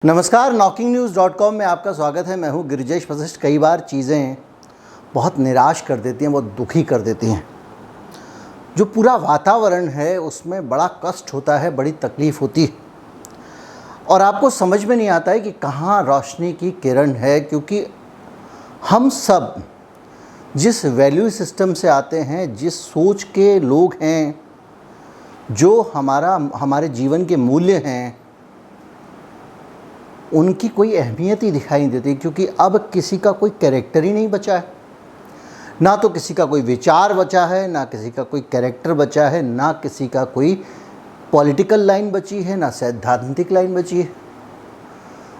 नमस्कार, knocking-news.com में आपका स्वागत है। मैं हूं गिरिजेश वशिष्ठ। कई बार चीज़ें बहुत निराश कर देती हैं, बहुत दुखी कर देती हैं। जो पूरा वातावरण है उसमें बड़ा कष्ट होता है, बड़ी तकलीफ़ होती है और आपको समझ में नहीं आता है कि कहाँ रोशनी की किरण है, क्योंकि हम सब जिस वैल्यू सिस्टम से आते हैं, जिस सोच के लोग हैं, जो हमारे जीवन के मूल्य हैं, उनकी कोई अहमियत ही दिखाई नहीं देती, क्योंकि अब किसी का कोई कैरेक्टर ही नहीं बचा है। ना तो किसी का कोई विचार बचा है, ना किसी का कोई कैरेक्टर बचा है, ना किसी का कोई पॉलिटिकल लाइन बची है, ना सैद्धांतिक लाइन बची है।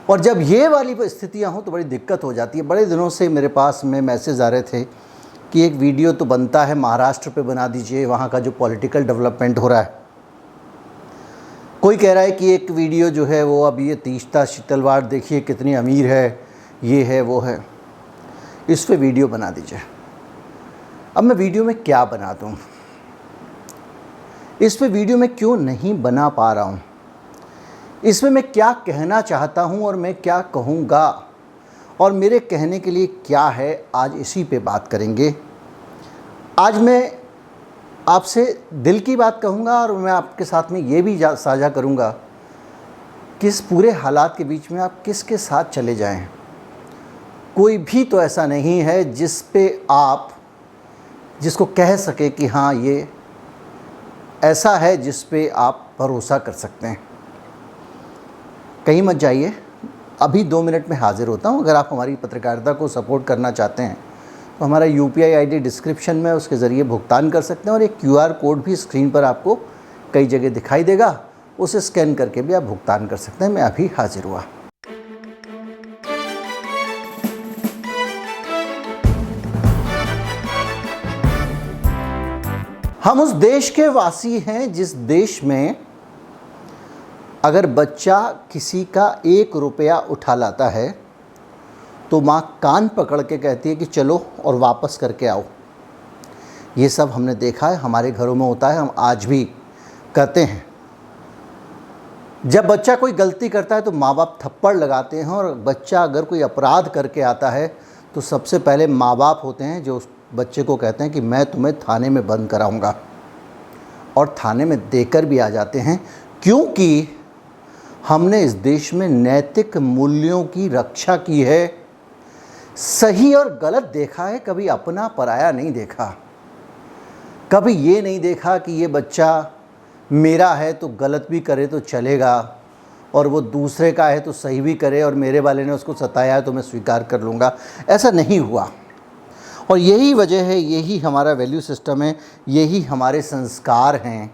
और जब ये वाली स्थितियाँ हों तो बड़ी दिक्कत हो जाती है। बड़े दिनों से मेरे पास में मैसेज आ रहे थे कि एक वीडियो तो बनता है, महाराष्ट्र पे बना दीजिए, वहाँ का जो पॉलिटिकल डेवलपमेंट हो रहा है। कोई कह रहा है कि एक वीडियो जो है वो अब ये तीस्ता शीतलवाड़ देखिए कितनी अमीर है, ये है वो है, इस पे वीडियो बना दीजिए। अब मैं वीडियो में क्या बना दूँ, इस पे वीडियो में क्यों नहीं बना पा रहा हूँ, इसमें मैं क्या कहना चाहता हूँ और मैं क्या कहूँगा और मेरे कहने के लिए क्या है, आज इसी पे बात करेंगे। आज मैं आपसे दिल की बात कहूँगा और मैं आपके साथ में ये भी साझा करूँगा कि इस पूरे हालात के बीच में आप किसके साथ चले जाएं। कोई भी तो ऐसा नहीं है जिसको कह सके कि हाँ ये ऐसा है जिस पे आप भरोसा कर सकते हैं। कहीं मत जाइए, अभी 2 मिनट में हाज़िर होता हूँ। अगर आप हमारी पत्रकारिता को सपोर्ट करना चाहते हैं तो हमारा UPI ID डिस्क्रिप्शन में, उसके ज़रिए भुगतान कर सकते हैं और एक QR कोड भी स्क्रीन पर आपको कई जगह दिखाई देगा, उसे स्कैन करके भी आप भुगतान कर सकते हैं। मैं अभी हाजिर हुआ। हम उस देश के वासी हैं जिस देश में अगर बच्चा किसी का 1 रुपया उठा लाता है तो माँ कान पकड़ के कहती है कि चलो और वापस करके आओ। ये सब हमने देखा है, हमारे घरों में होता है, हम आज भी करते हैं। जब बच्चा कोई गलती करता है तो माँ बाप थप्पड़ लगाते हैं, और बच्चा अगर कोई अपराध करके आता है तो सबसे पहले माँ बाप होते हैं जो उस बच्चे को कहते हैं कि मैं तुम्हें थाने में बंद कराऊंगा, और थाने में देकर भी आ जाते हैं, क्योंकि हमने इस देश में नैतिक मूल्यों की रक्षा की है। सही और गलत देखा है, कभी अपना पराया नहीं देखा। कभी ये नहीं देखा कि ये बच्चा मेरा है तो गलत भी करे तो चलेगा, और वो दूसरे का है तो सही भी करे, और मेरे वाले ने उसको सताया है तो मैं स्वीकार कर लूँगा। ऐसा नहीं हुआ। और यही वजह है, यही हमारा वैल्यू सिस्टम है, यही हमारे संस्कार हैं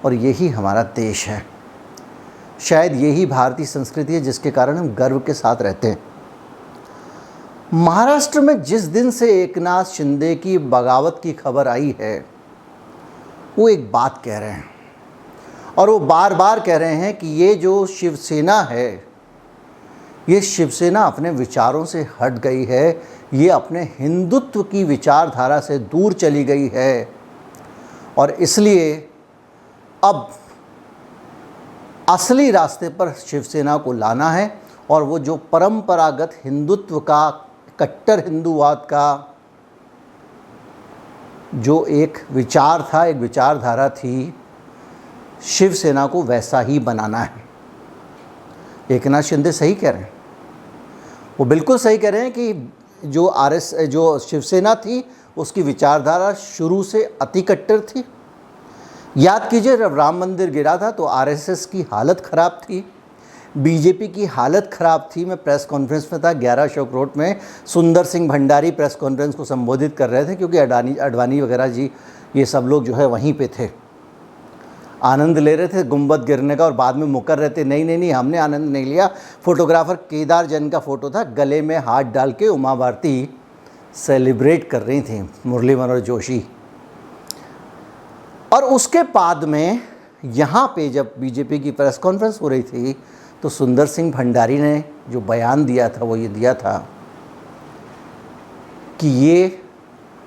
और यही हमारा देश है। शायद यही भारतीय संस्कृति है जिसके कारण हम गर्व के साथ रहते हैं। महाराष्ट्र में जिस दिन से एकनाथ शिंदे की बगावत की खबर आई है, वो एक बात कह रहे हैं, और वो बार बार कह रहे हैं कि ये जो शिवसेना है, ये शिवसेना अपने विचारों से हट गई है, ये अपने हिंदुत्व की विचारधारा से दूर चली गई है, और इसलिए अब असली रास्ते पर शिवसेना को लाना है। और वो जो परंपरागत हिंदुत्व का, कट्टर हिंदूवाद का जो एक विचार था, एक विचारधारा थी, शिवसेना को वैसा ही बनाना है। एकनाथ शिंदे सही कह रहे हैं, वो बिल्कुल सही कह रहे हैं कि जो शिवसेना थी उसकी विचारधारा शुरू से अति कट्टर थी। याद कीजिए, जब राम मंदिर गिरा था तो RSS की हालत ख़राब थी, BJP की हालत ख़राब थी। मैं प्रेस कॉन्फ्रेंस में था, 11 अशोक रोड में सुंदर सिंह भंडारी प्रेस कॉन्फ्रेंस को संबोधित कर रहे थे, क्योंकि अडवाणी वगैरह जी ये सब लोग जो है वहीं पे थे, आनंद ले रहे थे गुंबद गिरने का, और बाद में मुकर रहे थे नहीं, हमने आनंद नहीं लिया। फोटोग्राफर केदार जैन का फ़ोटो था, गले में हाथ डाल के उमा भारती सेलिब्रेट कर रही थी, मुरली मनोहर जोशी। और उसके बाद में यहाँ पे जब BJP की प्रेस कॉन्फ्रेंस हो रही थी तो सुंदर सिंह भंडारी ने जो बयान दिया था वो ये दिया था कि ये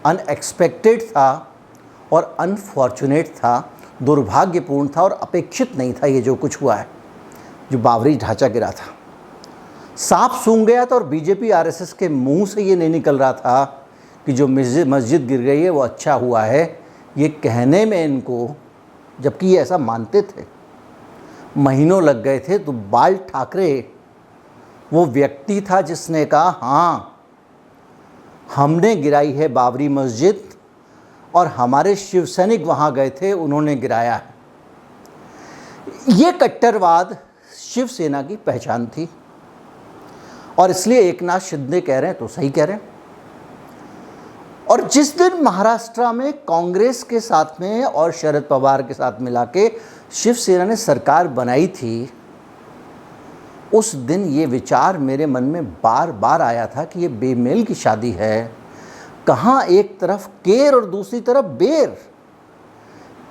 अनएक्सपेक्टेड था और अनफॉर्चुनेट था, दुर्भाग्यपूर्ण था और अपेक्षित नहीं था ये जो कुछ हुआ है। जो बाबरी ढांचा गिरा था, सांप सूंघ गया था और बीजेपी आरएसएस के मुंह से ये नहीं निकल रहा था कि जो मस्जिद गिर गई है वो अच्छा हुआ है, ये कहने में इनको, जबकि ये ऐसा मानते थे, महीनों लग गए थे। तो बाल ठाकरे वो व्यक्ति था जिसने कहा हाँ हमने गिराई है बाबरी मस्जिद और हमारे शिव सैनिक वहाँ गए थे, उन्होंने गिराया है। ये कट्टरवाद शिवसेना की पहचान थी और इसलिए एकनाथ शिंदे कह रहे हैं तो सही कह रहे हैं। और जिस दिन महाराष्ट्र में कांग्रेस के साथ में और शरद पवार के साथ मिला के शिवसेना ने सरकार बनाई थी, उस दिन ये विचार मेरे मन में बार बार आया था कि ये बेमेल की शादी है। कहाँ एक तरफ केर और दूसरी तरफ बेर।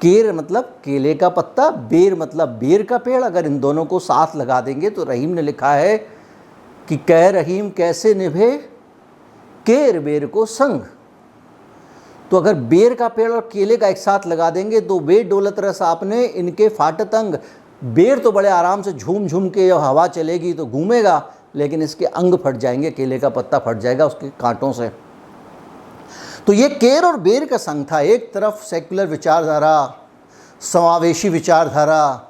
केर मतलब केले का पत्ता, बेर मतलब बेर का पेड़। अगर इन दोनों को साथ लगा देंगे तो रहीम ने लिखा है कि कह रहीम कैसे निभे केर बेर को संग। तो अगर बेर का पेड़ और केले का एक साथ लगा देंगे तो बे डोलत रस आपने इनके फाटत अंग। बेर तो बड़े आराम से झूम झूम के जब हवा चलेगी तो घूमेगा, लेकिन इसके अंग फट जाएंगे, केले का पत्ता फट जाएगा उसके कांटों से। तो ये केर और बेर का संग था। एक तरफ सेक्युलर विचारधारा, समावेशी विचारधारा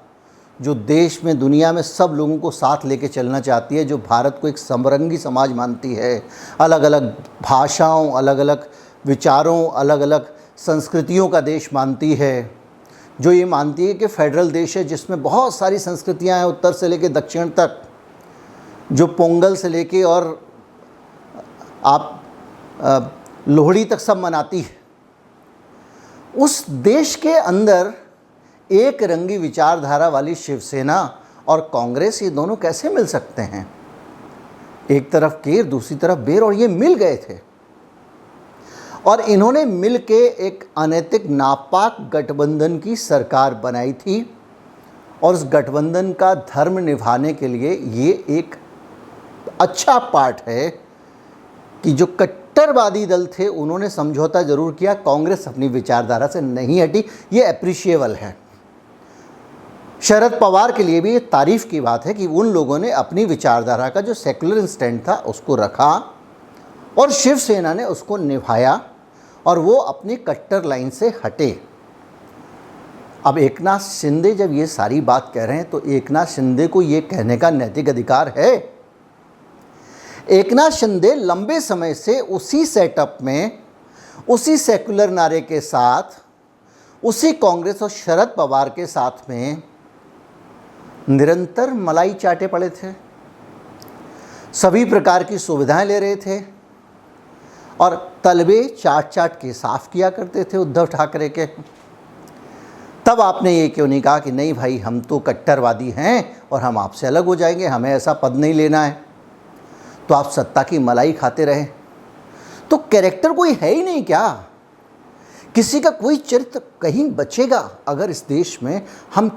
जो देश में दुनिया में सब लोगों को साथ लेके चलना चाहती है, जो भारत को एक समरंगी समाज मानती है, अलग अलग भाषाओं, अलग अलग विचारों, अलग अलग संस्कृतियों का देश मानती है, जो ये मानती है कि फेडरल देश है जिसमें बहुत सारी संस्कृतियां हैं उत्तर से लेके दक्षिण तक, जो पोंगल से लेके और आप लोहड़ी तक सब मनाती है। उस देश के अंदर एक रंगी विचारधारा वाली शिवसेना और कांग्रेस, ये दोनों कैसे मिल सकते हैं? एक तरफ केर दूसरी तरफ बेर, और ये मिल गए थे और इन्होंने मिल के एक अनैतिक नापाक गठबंधन की सरकार बनाई थी। और उस गठबंधन का धर्म निभाने के लिए ये एक अच्छा पार्ट है कि जो कट्टरवादी दल थे उन्होंने समझौता जरूर किया, कांग्रेस अपनी विचारधारा से नहीं हटी, ये अप्रिशिएबल है। शरद पवार के लिए भी ये तारीफ़ की बात है कि उन लोगों ने अपनी विचारधारा का जो सेकुलर स्टैंड था उसको रखा और शिवसेना ने उसको निभाया और वो अपनी कट्टर लाइन से हटे। अब एकनाथ शिंदे जब ये सारी बात कह रहे हैं तो एकनाथ शिंदे को ये कहने का नैतिक अधिकार है। एकनाथ शिंदे लंबे समय से उसी सेटअप में, उसी सेकुलर नारे के साथ, उसी कांग्रेस और शरद पवार के साथ में निरंतर मलाई चाटे पड़े थे, सभी प्रकार की सुविधाएं ले रहे थे और तलबे चाट चाट के साफ किया करते थे उद्धव ठाकरे के। तब आपने ये क्यों नहीं कहा कि नहीं भाई हम तो कट्टरवादी हैं और हम आपसे अलग हो जाएंगे, हमें ऐसा पद नहीं लेना है। तो आप सत्ता की मलाई खाते रहे। तो कैरेक्टर कोई है ही नहीं क्या? किसी का कोई चरित्र कहीं बचेगा अगर इस देश में हम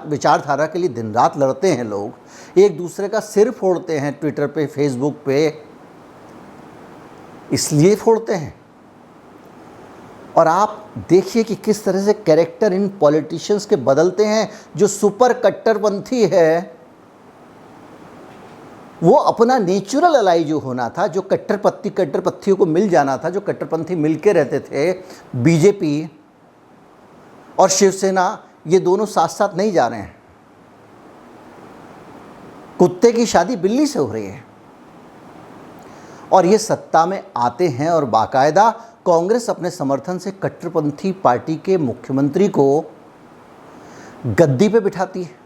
विचारधारा के लिए दिन रात लड़ते हैं, लोग एक दूसरे का सिर फोड़ते हैं ट्विटर पे, फेसबुक पे, इसलिए फोड़ते हैं। और आप देखिए कि किस तरह से कैरेक्टर इन पॉलिटिशियंस के बदलते हैं। जो सुपर कट्टरपंथी है वो अपना नेचुरल अलाई जो होना था, जो कट्टरपंथियों को मिल जाना था, जो कट्टरपंथी मिलके रहते थे, बीजेपी और शिवसेना, ये दोनों साथ साथ नहीं जा रहे हैं। कुत्ते की शादी बिल्ली से हो रही है। और ये सत्ता में आते हैं और बाकायदा कांग्रेस अपने समर्थन से कट्टरपंथी पार्टी के मुख्यमंत्री को गद्दी पे बिठाती है।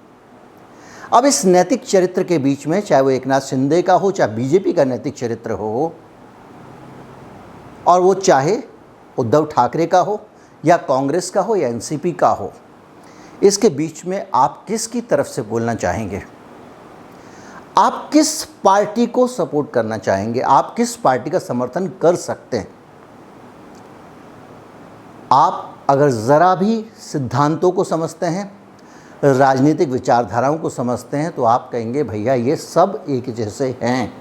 अब इस नैतिक चरित्र के बीच में, चाहे वो एकनाथ शिंदे का हो, चाहे बीजेपी का नैतिक चरित्र हो, और वो चाहे उद्धव ठाकरे का हो या कांग्रेस का हो या एनसीपी का हो, इसके बीच में आप किसकी तरफ से बोलना चाहेंगे? आप किस पार्टी को सपोर्ट करना चाहेंगे? आप किस पार्टी का समर्थन कर सकते हैं? आप अगर ज़रा भी सिद्धांतों को समझते हैं, राजनीतिक विचारधाराओं को समझते हैं, तो आप कहेंगे भैया ये सब एक जैसे हैं,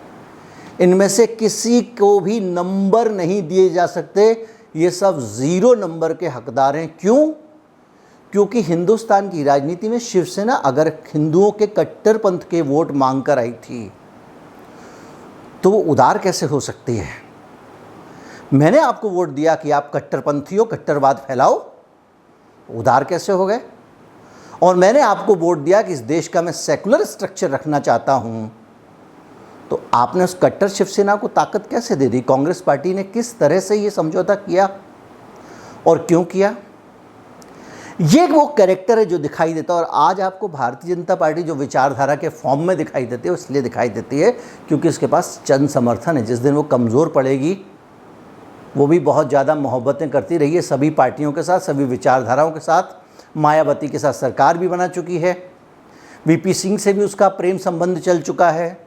इनमें से किसी को भी नंबर नहीं दिए जा सकते, ये सब 0 नंबर के हकदार हैं। क्यों? क्योंकि हिंदुस्तान की राजनीति में शिवसेना अगर हिंदुओं के कट्टरपंथ के वोट मांग कर आई थी तो वो उदार कैसे हो सकती है? मैंने आपको वोट दिया कि आप कट्टरपंथी हो, कट्टरवाद फैलाओ, उदार कैसे हो गए? और मैंने आपको वोट दिया कि इस देश का मैं सेकुलर स्ट्रक्चर रखना चाहता हूं, तो आपने उस कट्टर शिवसेना को ताकत कैसे दे दी? कांग्रेस पार्टी ने किस तरह से ये समझौता किया और क्यों किया? ये वो कैरेक्टर है जो दिखाई देता है। और आज आपको भारतीय जनता पार्टी जो विचारधारा के फॉर्म में दिखाई देती है, इसलिए दिखाई देती है क्योंकि उसके पास चंद समर्थन है। जिस दिन वो कमज़ोर पड़ेगी, वो भी बहुत ज़्यादा मोहब्बतें करती रही है सभी पार्टियों के साथ, सभी विचारधाराओं के साथ। मायावती के साथ सरकार भी बना चुकी है, वीपी सिंह से भी उसका प्रेम संबंध चल चुका है।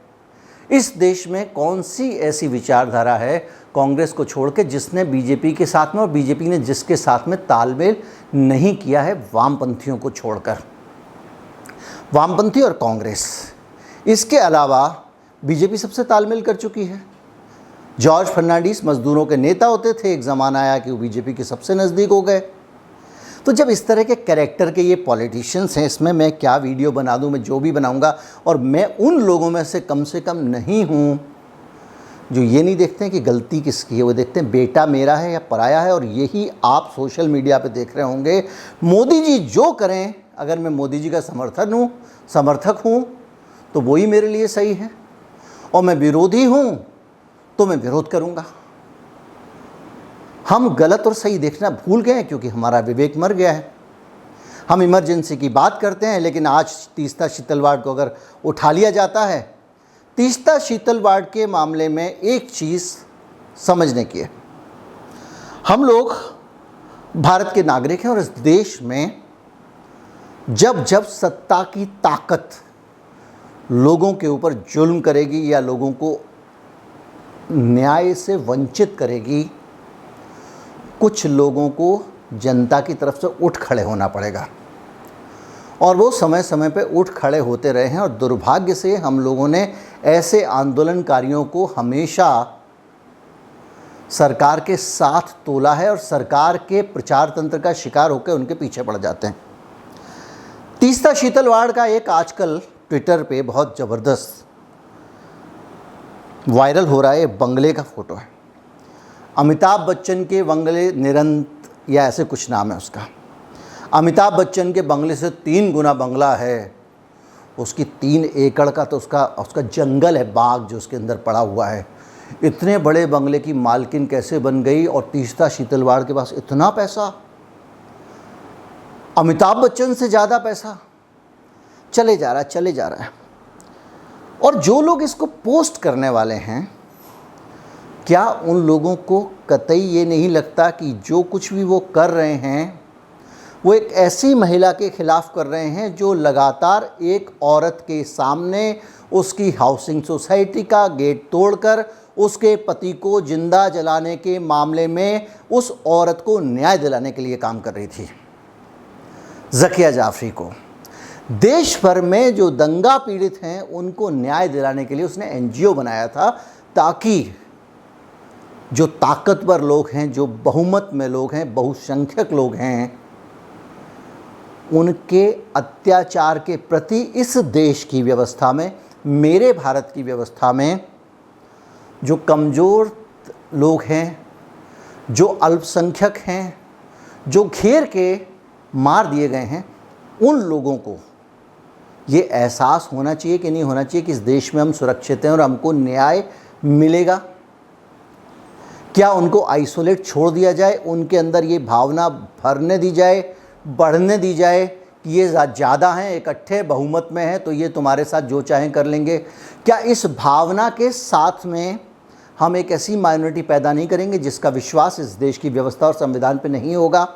इस देश में कौन सी ऐसी विचारधारा है कांग्रेस को छोड़ के जिसने बीजेपी के साथ में, और बीजेपी ने जिसके साथ में तालमेल नहीं किया है वामपंथियों को छोड़कर? वामपंथी और कांग्रेस, इसके अलावा बीजेपी सबसे तालमेल कर चुकी है। जॉर्ज फर्नांडिस मजदूरों के नेता होते थे, एक ज़माना आया कि वो बीजेपी के सबसे नज़दीक हो गए। तो जब इस तरह के कैरेक्टर के ये पॉलिटिशियंस हैं, इसमें मैं क्या वीडियो बना दूं, मैं जो भी बनाऊंगा, और मैं उन लोगों में से कम नहीं हूं जो ये नहीं देखते हैं कि गलती किसकी है, वो देखते हैं बेटा मेरा है या पराया है। और यही आप सोशल मीडिया पे देख रहे होंगे। मोदी जी जो करें, अगर मैं मोदी जी का समर्थक हूँ तो वही मेरे लिए सही है, और मैं विरोधी हूँ तो मैं विरोध करूँगा। हम गलत और सही देखना भूल गए हैं क्योंकि हमारा विवेक मर गया है। हम इमरजेंसी की बात करते हैं, लेकिन आज तीस्ता शीतल वार्ड को अगर उठा लिया जाता है, तीस्ता शीतल वार्ड के मामले में एक चीज़ समझने की है। हम लोग भारत के नागरिक हैं और इस देश में जब जब सत्ता की ताकत लोगों के ऊपर जुल्म करेगी या लोगों को न्याय से वंचित करेगी, कुछ लोगों को जनता की तरफ से उठ खड़े होना पड़ेगा। और वो समय समय पे उठ खड़े होते रहे हैं। और दुर्भाग्य से हम लोगों ने ऐसे आंदोलनकारियों को हमेशा सरकार के साथ तोला है और सरकार के प्रचार तंत्र का शिकार होकर उनके पीछे पड़ जाते हैं। तीस्ता शीतल वार्ड का एक आजकल ट्विटर पे बहुत ज़बरदस्त वायरल हो रहा है बंगले का फ़ोटो है। अमिताभ बच्चन के बंगले, निरंत या ऐसे कुछ नाम है उसका। अमिताभ बच्चन के बंगले से 3 गुना बंगला है। उसकी 3 एकड़ का तो उसका जंगल है, बाग जो उसके अंदर पड़ा हुआ है। इतने बड़े बंगले की मालकिन कैसे बन गई? और तीस्ता शीतल वार्ड के पास इतना पैसा, अमिताभ बच्चन से ज़्यादा पैसा चले जा रहा है। और जो लोग इसको पोस्ट करने वाले हैं, क्या उन लोगों को कतई ये नहीं लगता कि जो कुछ भी वो कर रहे हैं वो एक ऐसी महिला के खिलाफ कर रहे हैं जो लगातार एक औरत के सामने उसकी हाउसिंग सोसाइटी का गेट तोड़कर उसके पति को जिंदा जलाने के मामले में उस औरत को न्याय दिलाने के लिए काम कर रही थी? ज़किया जाफ़री को देश भर में जो दंगा पीड़ित हैं उनको न्याय दिलाने के लिए उसने एनजीओ बनाया था, ताकि जो ताकतवर लोग हैं, जो बहुमत में लोग हैं, बहुसंख्यक लोग हैं, उनके अत्याचार के प्रति इस देश की व्यवस्था में, मेरे भारत की व्यवस्था में, जो कमज़ोर लोग हैं, जो अल्पसंख्यक हैं, जो घेर के मार दिए गए हैं, उन लोगों को ये एहसास होना चाहिए कि नहीं होना चाहिए कि इस देश में हम सुरक्षित हैं और हमको न्याय मिलेगा। क्या उनको आइसोलेट छोड़ दिया जाए? उनके अंदर ये भावना भरने दी जाए, बढ़ने दी जाए कि ये ज़्यादा हैं, इकट्ठे बहुमत में हैं, तो ये तुम्हारे साथ जो चाहें कर लेंगे? क्या इस भावना के साथ में हम एक ऐसी माइनॉरिटी पैदा नहीं करेंगे जिसका विश्वास इस देश की व्यवस्था और संविधान पे नहीं होगा?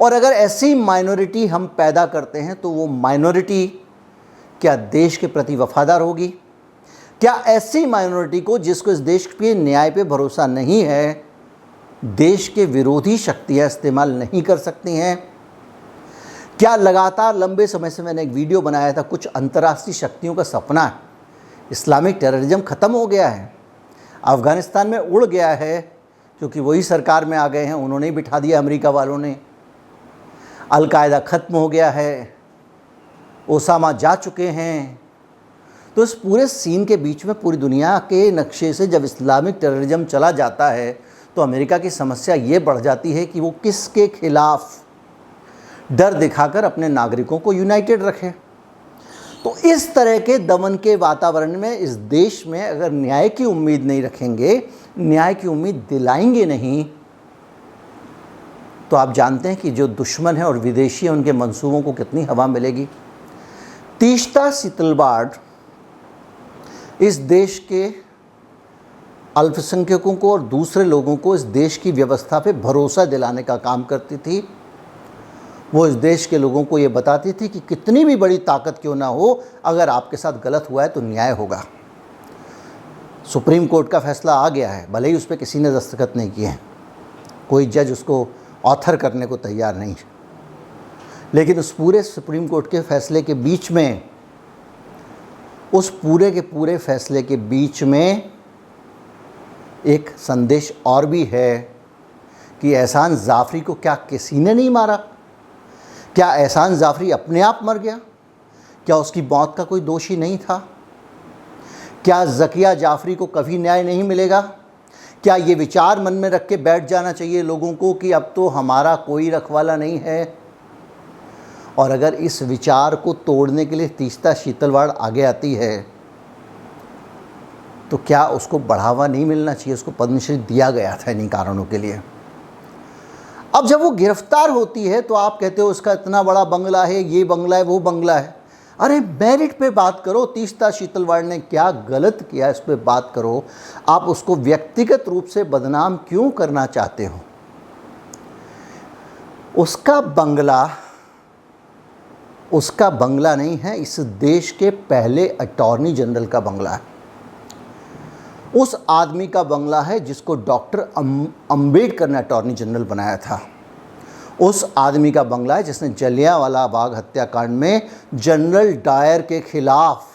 और अगर ऐसी माइनॉरिटी हम पैदा करते हैं तो वो माइनॉरिटी क्या देश के प्रति वफादार होगी? क्या ऐसी माइनॉरिटी को, जिसको इस देश के न्याय पे भरोसा नहीं है, देश के विरोधी शक्तियां इस्तेमाल नहीं कर सकती हैं? क्या लगातार लंबे समय से मैंने एक वीडियो बनाया था, कुछ अंतर्राष्ट्रीय शक्तियों का सपना है, इस्लामिक टेररिज्म ख़त्म हो गया है, अफ़गानिस्तान में उड़ गया है, क्योंकि वही सरकार में आ गए हैं, उन्होंने ही बिठा दिया अमेरिका वालों ने। अलकायदा ख़त्म हो गया है, ओसामा जा चुके हैं। तो इस पूरे सीन के बीच में पूरी दुनिया के नक्शे से जब इस्लामिक टेररिज्म चला जाता है तो अमेरिका की समस्या ये बढ़ जाती है कि वो किसके खिलाफ डर दिखाकर अपने नागरिकों को यूनाइटेड रखे। तो इस तरह के दमन के वातावरण में इस देश में अगर न्याय की उम्मीद नहीं रखेंगे, न्याय की उम्मीद दिलाएंगे नहीं, तो आप जानते हैं कि जो दुश्मन है और विदेशी हैं उनके मंसूबों को कितनी हवा मिलेगी। तीस्ता सीतलवाड़ इस देश के अल्पसंख्यकों को और दूसरे लोगों को इस देश की व्यवस्था पे भरोसा दिलाने का काम करती थी। वो इस देश के लोगों को ये बताती थी कि कितनी भी बड़ी ताकत क्यों ना हो, अगर आपके साथ गलत हुआ है तो न्याय होगा। सुप्रीम कोर्ट का फैसला आ गया है, भले ही उस पर किसी ने दस्तखत नहीं किए हैं, कोई जज उसको ऑथर करने को तैयार नहीं है, लेकिन उस पूरे सुप्रीम कोर्ट के फैसले के बीच में, उस पूरे के पूरे फैसले के बीच में एक संदेश और भी है कि एहसान जाफरी को क्या किसी ने नहीं मारा? क्या एहसान जाफरी अपने आप मर गया? क्या उसकी मौत का कोई दोषी नहीं था? क्या ज़किया जाफरी को कभी न्याय नहीं मिलेगा? क्या ये विचार मन में रख के बैठ जाना चाहिए लोगों को कि अब तो हमारा कोई रखवाला नहीं है? और अगर इस विचार को तोड़ने के लिए तीस्ता सीतलवाड़ आगे आती है तो क्या उसको बढ़ावा नहीं मिलना चाहिए? उसको पद्मश्री दिया गया था इन्हीं कारणों के लिए। अब जब वो गिरफ्तार होती है तो आप कहते हो उसका इतना बड़ा बंगला है, ये बंगला है, वो बंगला है। अरे मेरिट पे बात करो, तीस्ता सीतलवाड़ ने क्या गलत किया इस पे बात करो। आप उसको व्यक्तिगत रूप से बदनाम क्यों करना चाहते हो? उसका बंगला नहीं है, इस देश के पहले अटॉर्नी जनरल का बंगला है। उस आदमी का बंगला है जिसको डॉक्टर अंबेडकर ने अटॉर्नी जनरल बनाया था। उस आदमी का बंगला है जिसने जलियांवाला बाग हत्याकांड में जनरल डायर के खिलाफ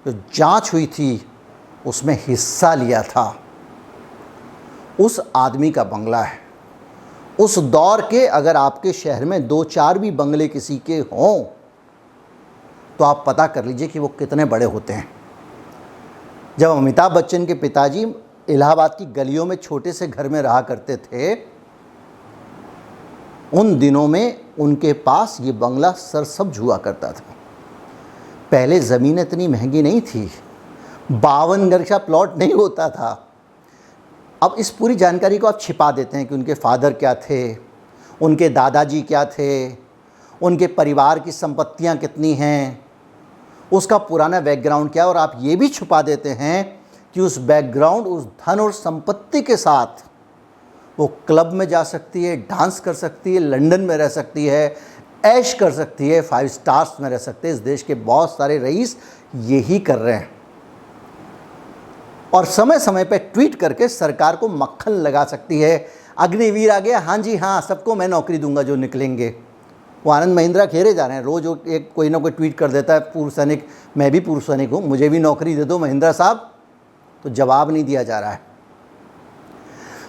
जो जांच हुई थी उसमें हिस्सा लिया था। उस आदमी का बंगला है। उस दौर के अगर आपके शहर में 2-4 भी बंगले किसी के हों तो आप पता कर लीजिए कि वो कितने बड़े होते हैं। जब अमिताभ बच्चन के पिताजी इलाहाबाद की गलियों में छोटे से घर में रहा करते थे, उन दिनों में उनके पास ये बंगला सरसब्ज हुआ करता था। पहले ज़मीन इतनी महंगी नहीं थी, 52 गज का प्लॉट नहीं होता था। अब इस पूरी जानकारी को आप छिपा देते हैं कि उनके फादर क्या थे, उनके दादाजी क्या थे, उनके परिवार की संपत्तियां कितनी हैं, उसका पुराना बैकग्राउंड क्या है, और आप ये भी छुपा देते हैं कि उस बैकग्राउंड, उस धन और संपत्ति के साथ वो क्लब में जा सकती है, डांस कर सकती है, लंदन में रह सकती है, ऐश कर सकती है, 5 स्टार्स में रह सकते हैं। इस देश के बहुत सारे रईस यही कर रहे हैं और समय समय पे ट्वीट करके सरकार को मक्खन लगा सकती है। अग्निवीर आ गया, हाँ जी हाँ, सबको मैं नौकरी दूंगा जो निकलेंगे। वो आनंद महिंद्रा खेरे जा रहे हैं, रोज़ एक कोई ना कोई ट्वीट कर देता है, पूर्व सैनिक, मैं भी पूर्व सैनिक हूँ, मुझे भी नौकरी दे दो महिंद्रा साहब। तो जवाब नहीं दिया जा रहा है।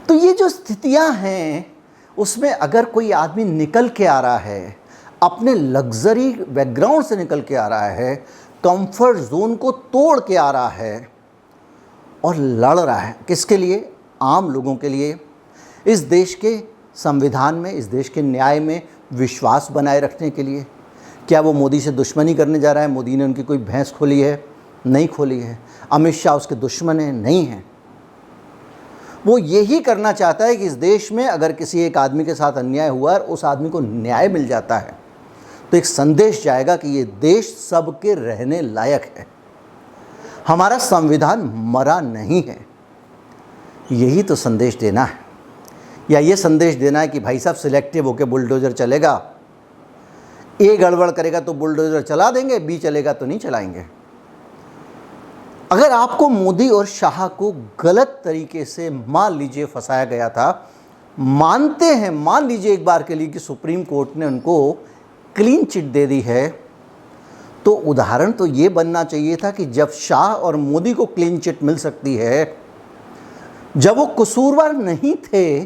तो ये जो स्थितियाँ हैं उसमें अगर कोई आदमी निकल के आ रहा है, अपने लग्जरी बैकग्राउंड से निकल के आ रहा है, कंफर्ट जोन को तोड़ के आ रहा है और लड़ रहा है, किसके लिए? आम लोगों के लिए। इस देश के संविधान में, इस देश के न्याय में विश्वास बनाए रखने के लिए। क्या वो मोदी से दुश्मनी करने जा रहा है? मोदी ने उनकी कोई भैंस खोली है? नहीं खोली है। अमित शाह उसके दुश्मन हैं? नहीं हैं। वो यही करना चाहता है कि इस देश में अगर किसी एक आदमी के साथ अन्याय हुआ और उस आदमी को न्याय मिल जाता है तो एक संदेश जाएगा कि ये देश सबके रहने लायक है, हमारा संविधान मरा नहीं है। यही तो संदेश देना है। या ये संदेश देना है कि भाई साहब सिलेक्टिव होकर बुलडोज़र चलेगा, ए गड़बड़ करेगा तो बुलडोज़र चला देंगे, बी चलेगा तो नहीं चलाएंगे। अगर आपको मोदी और शाह को गलत तरीके से मान लीजिए फंसाया गया था, मान लीजिए एक बार के लिए कि सुप्रीम कोर्ट ने उनको क्लीन चिट दे दी है, तो उदाहरण तो ये बनना चाहिए था कि जब शाह और मोदी को क्लीन चिट मिल सकती है, जब वो कसूरवार नहीं थे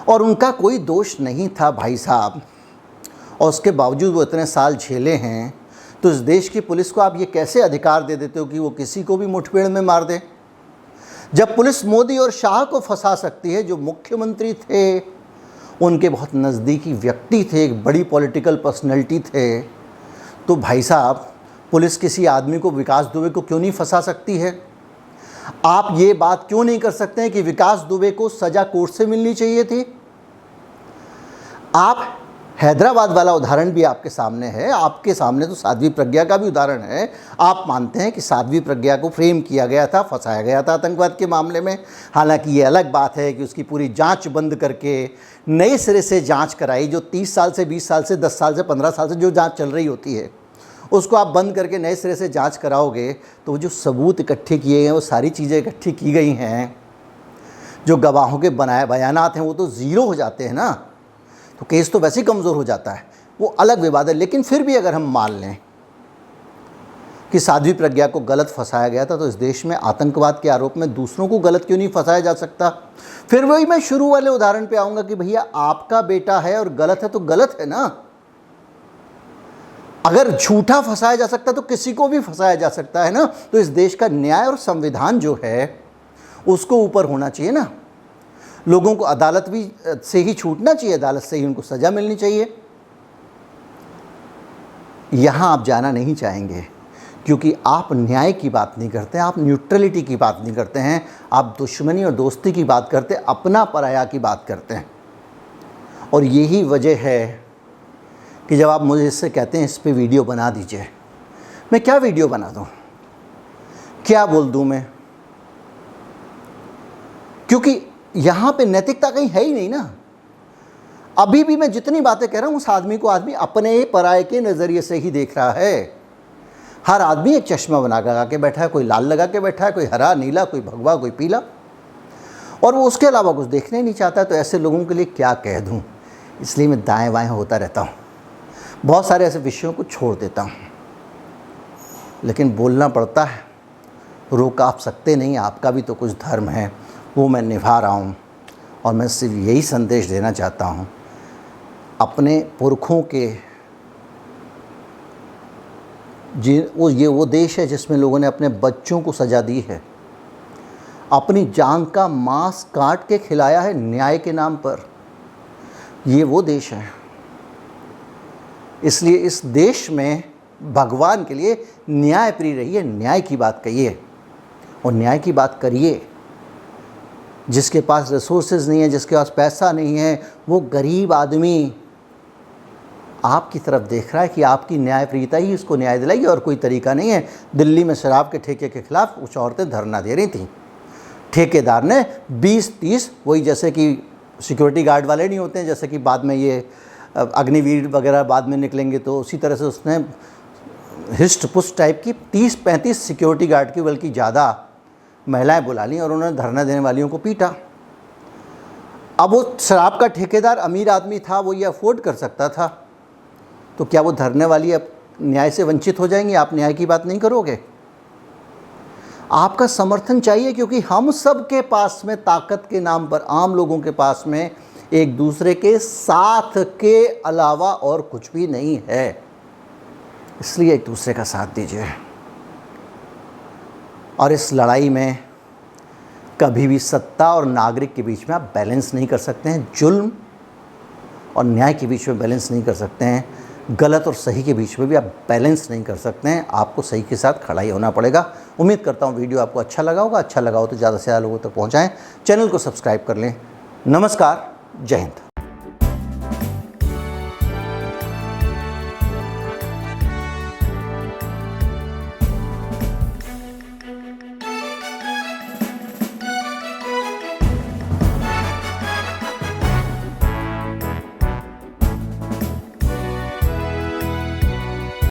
और उनका कोई दोष नहीं था भाई साहब, और उसके बावजूद वो इतने साल झेले हैं। तो इस देश की पुलिस को आप ये कैसे अधिकार दे देते हो कि वो किसी को भी मुठभेड़ में मार दे? जब पुलिस मोदी और शाह को फंसा सकती है, जो मुख्यमंत्री थे, उनके बहुत नज़दीकी व्यक्ति थे, एक बड़ी पॉलिटिकल पर्सनैलिटी थे, तो भाई साहब पुलिस किसी आदमी को, विकास दुबे को क्यों नहीं फंसा सकती है? आप ये बात क्यों नहीं कर सकते हैं कि विकास दुबे को सज़ा कोर्ट से मिलनी चाहिए थी? आप हैदराबाद वाला उदाहरण भी आपके सामने है, आपके सामने तो साध्वी प्रज्ञा का भी उदाहरण है। आप मानते हैं कि साध्वी प्रज्ञा को फ्रेम किया गया था, फंसाया गया था आतंकवाद के मामले में। हालांकि ये अलग बात है कि उसकी पूरी जांच बंद करके नए सिरे से जांच कराई। जो 30 साल से, 20 साल से, 10 साल से, 15 साल से जो जांच चल रही होती है, उसको आप बंद करके नए सिरे से जांच कराओगे तो वो जो सबूत इकट्ठे किए गए हैं, वो सारी चीज़ें इकट्ठी की गई हैं, जो गवाहों के बनाए बयानात हैं, वो तो ज़ीरो हो जाते हैं ना। तो केस तो वैसे ही कमज़ोर हो जाता है, वो अलग विवाद है। लेकिन फिर भी अगर हम मान लें कि साध्वी प्रज्ञा को गलत फंसाया गया था, तो इस देश में आतंकवाद के आरोप में दूसरों को गलत क्यों नहीं फंसाया जा सकता? फिर वही मैं शुरू वाले उदाहरण पे आऊँगा कि भैया आपका बेटा है और गलत है तो गलत है ना। अगर झूठा फंसाया जा सकता तो किसी को भी फंसाया जा सकता है ना। तो इस देश का न्याय और संविधान जो है उसको ऊपर होना चाहिए ना। लोगों को अदालत भी से ही छूटना चाहिए, अदालत से ही उनको सज़ा मिलनी चाहिए। यहाँ आप जाना नहीं चाहेंगे क्योंकि आप न्याय की बात नहीं करते, आप न्यूट्रलिटी की बात नहीं करते हैं, आप दुश्मनी और दोस्ती की बात करते, अपना पराया की बात करते हैं। और यही वजह है कि जब आप मुझे इससे कहते हैं इस पे वीडियो बना दीजिए, मैं क्या वीडियो बना दूँ, क्या बोल दूँ मैं? क्योंकि यहाँ पे नैतिकता कहीं है ही नहीं ना। अभी भी मैं जितनी बातें कह रहा हूँ, उस आदमी को आदमी अपने पराये के नज़रिए से ही देख रहा है। हर आदमी एक चश्मा बना लगा के बैठा है, कोई लाल लगा के बैठा है, कोई हरा, नीला, कोई भगवा, कोई पीला, और वो उसके अलावा कुछ देखने नहीं चाहता। तो ऐसे लोगों के लिए क्या कह दूँ, इसलिए मैं दाएँ बाएँ होता रहता हूँ, बहुत सारे ऐसे विषयों को छोड़ देता हूँ। लेकिन बोलना पड़ता है, रोक आप सकते नहीं, आपका भी तो कुछ धर्म है, वो मैं निभा रहा हूँ। और मैं सिर्फ यही संदेश देना चाहता हूँ, अपने पुरखों के वो देश है जिसमें लोगों ने अपने बच्चों को सज़ा दी है, अपनी जान का मांस काट के खिलाया है न्याय के नाम पर। ये वो देश है। इसलिए इस देश में भगवान के लिए न्याय प्रिय रहिए, न्याय की बात कहिए और न्याय की बात करिए। जिसके पास रिसोर्सेज नहीं है, जिसके पास पैसा नहीं है, वो गरीब आदमी आपकी तरफ देख रहा है कि आपकी न्यायप्रियता ही उसको न्याय दिलाएगी, और कोई तरीका नहीं है। दिल्ली में शराब के ठेके के खिलाफ कुछ औरतें धरना दे रही थीं, ठेकेदार ने 20-30, वही जैसे कि सिक्योरिटी गार्ड वाले नहीं होते हैं, जैसे कि बाद में ये अग्निवीर वगैरह बाद में निकलेंगे, तो उसी तरह से उसने हिस्ट पुस्ट टाइप की 30-35 सिक्योरिटी गार्ड की बल्कि ज़्यादा महिलाएं बुला लीं और उन्होंने धरना देने वालियों को पीटा। अब वो शराब का ठेकेदार अमीर आदमी था, वो ये अफोर्ड कर सकता था, तो क्या वो धरने वाली अब न्याय से वंचित हो जाएंगी? आप न्याय की बात नहीं करोगे? आपका समर्थन चाहिए, क्योंकि हम सब के पास में ताकत के नाम पर, आम लोगों के पास में एक दूसरे के साथ के अलावा और कुछ भी नहीं है। इसलिए एक दूसरे का साथ दीजिए। और इस लड़ाई में कभी भी सत्ता और नागरिक के बीच में आप बैलेंस नहीं कर सकते हैं, जुल्म और न्याय के बीच में बैलेंस नहीं कर सकते हैं, गलत और सही के बीच में भी आप बैलेंस नहीं कर सकते हैं। आपको सही के साथ खड़ा ही होना पड़ेगा। उम्मीद करता हूँ वीडियो आपको अच्छा लगा होगा। अच्छा लगा हो तो ज़्यादा से ज़्यादा लोगों तक पहुँचाएँ, चैनल को सब्सक्राइब कर लें। नमस्कार, जय हिंद।